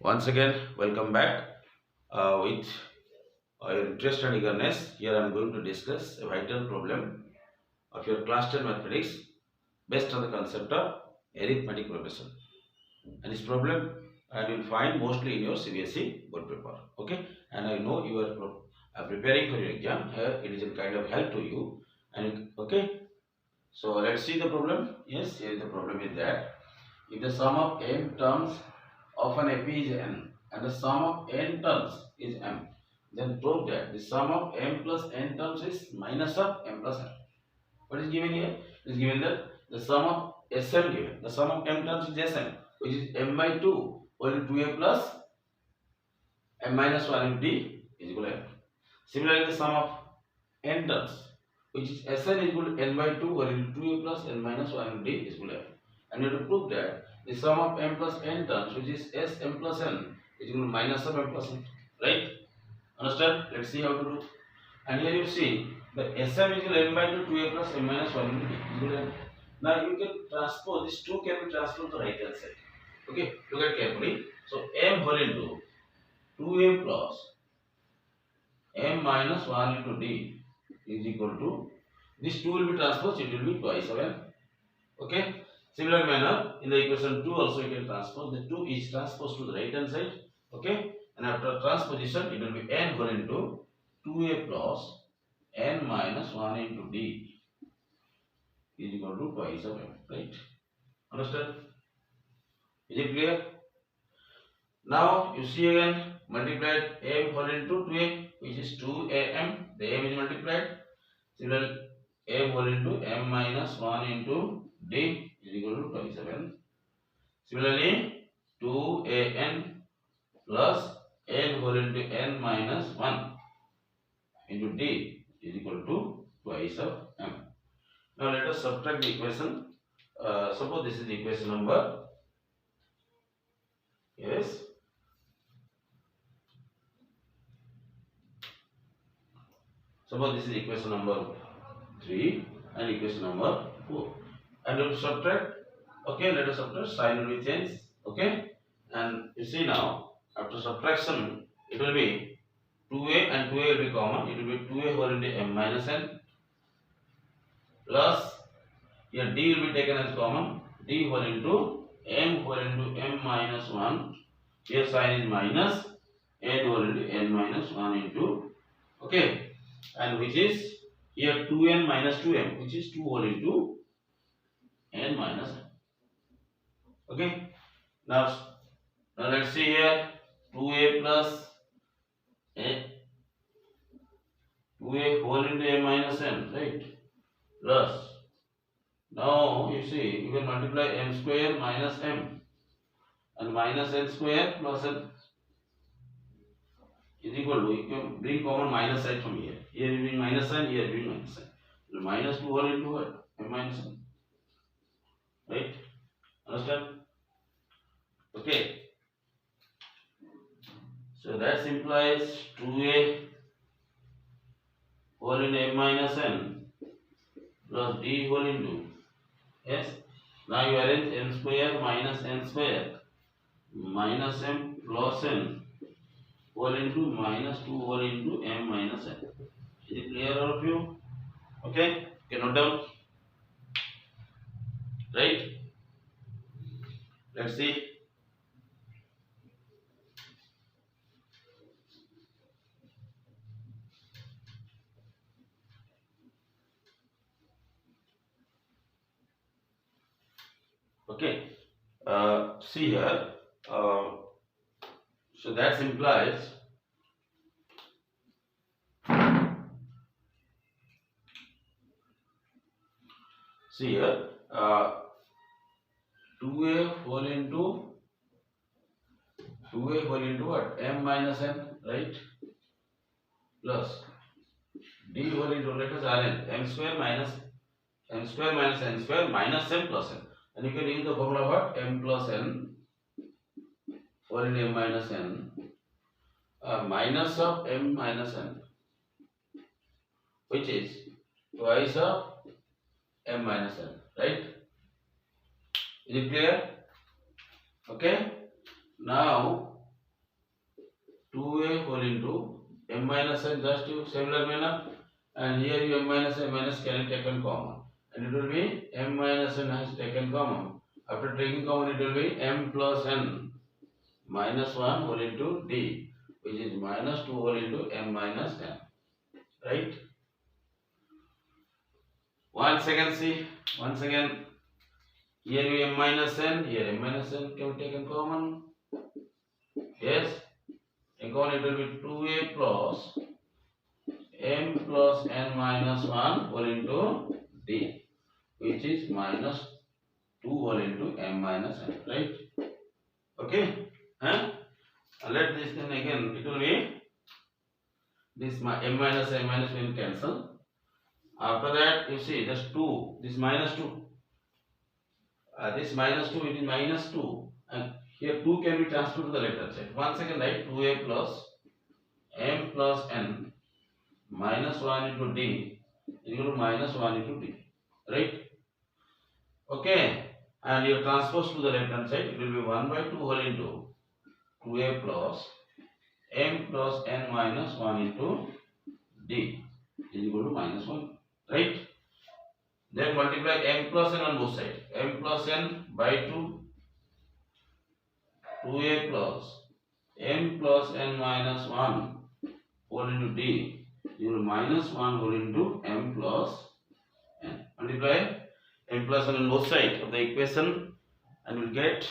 Once again, welcome back with your interest and eagerness. Here I am going to discuss a vital problem of your class 10 mathematics based on the concept of arithmetic progression. And this problem I will find mostly in your CBSE board paper. Okay, and I know you are preparing for your exam. Here it is a kind of help to you. And okay, so let's see the problem. Yes, here the problem is that if the sum of m terms of an AP is n and the sum of n terms is m, then prove that the sum of m plus n terms is minus of m plus n. What is given here? It is given that the sum of Sm given. The sum of m terms is Sm, which is m by 2 or 2a plus m minus 1 into d is equal to m. Similarly, the sum of n terms, which is Sn is equal to n by 2 or 2a plus n minus 1 into d is equal to m. And we have to prove that the sum of m plus n terms, which is Sm plus n, is equal to minus of m plus n. Right? Understand? Let's see how to do. And here you see the Sm is equal to n by 2 2a plus m minus 1 into d is equal to m. Now you can transpose this 2 can be transposed to the right hand side. Okay, look at carefully. So m whole into 2a plus m minus 1 into d is equal to, this 2 will be transposed, it will be twice of m. Okay. Similar manner, in the equation 2 also you can transpose. The 2 is transposed to the right hand side. Okay. And after transposition, it will be n whole into 2a plus n minus 1 into d is equal to twice of m. Right? Understand? Is it clear? Now you see again, multiplied m whole into 2a, which is 2am. The m is multiplied. Similarly, m whole into m minus 1 into d is equal to twice of n. Similarly, 2an plus n whole into n minus 1 into d is equal to twice of m. Now let us subtract the equation. Suppose this is the equation number. Yes. Suppose this is equation number 3 and equation number 4. And we will subtract. Okay, let us subtract. Sign will be changed. Okay, and you see now after subtraction it will be 2a and 2a will be common. It will be 2a whole into m minus n plus, here d will be taken as common, d whole into m minus 1. Here sign is minus, n whole into n minus 1 into, okay, and which is here 2n minus 2m, which is 2 whole into n minus n. Okay. Now let's see here 2a plus 2a whole into m minus n, right? Plus, now you see you can multiply m square minus m and minus n square plus n is equal to, you can bring common minus side from here. Here you bring minus n, here you bring minus n. So minus 2 whole into what? M minus n. Right? Understand? Okay. So that implies 2a whole into m minus n plus d whole into, yes. Now you arrange n square minus n square minus m plus n whole into minus 2 whole into m minus n. Is it clear all of you? Okay. Okay, note down. Right? Let's see. Okay. See here. So that implies see here 2a whole into what? M minus n, right? Plus d whole into, let us arrange m square minus n square minus m plus n. And you can use the formula what? M plus n whole into m minus n minus of m minus n, which is twice of m minus n, right? Is it clear? Okay. Now into m minus n, just you similar manner, and here you m minus n minus can taken common, and it will be m minus n has taken common. After taking common, it will be m plus n minus 1 whole into d, which is minus 2 whole into m minus n, right? Once again see, once again, here you m minus n, here m minus n can be taken common. Yes, in common it will be 2a plus m plus n minus 1 whole into d, which is minus 2 whole into m minus n, right? Okay, huh? Let this then again, it will be this m minus n minus will cancel. After that, you see just 2, this minus 2, this minus 2, it is minus 2, and here 2 can be transferred to the left hand side. Once again, write 2a plus m plus n minus 1 into d is equal to minus 1 into d, right? Okay, and you transpose to the left hand side, it will be 1 by 2 whole into 2a plus m plus n minus 1 into d is equal to minus 1, right? Then multiply m plus n on both sides. M plus n by 2, 2a plus m plus n minus 1 whole into d is equal to minus 1 whole into m plus n. Multiply m plus n on both sides of the equation, and we'll get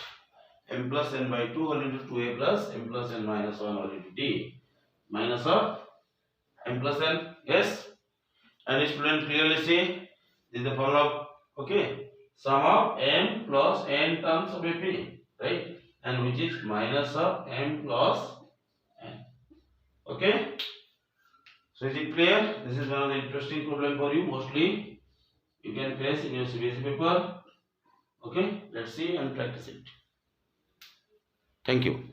m plus n by 2 whole into 2a plus m plus n minus 1 whole into d minus of m plus n. Yes, and student clearly see this is the formula of, okay, sum of m plus n terms of AP, right, and which is minus of m plus n. Okay, so is it clear? This is one of the interesting problem for you, mostly you can face in your CBSE paper. Okay, let's see and practice it. Thank you.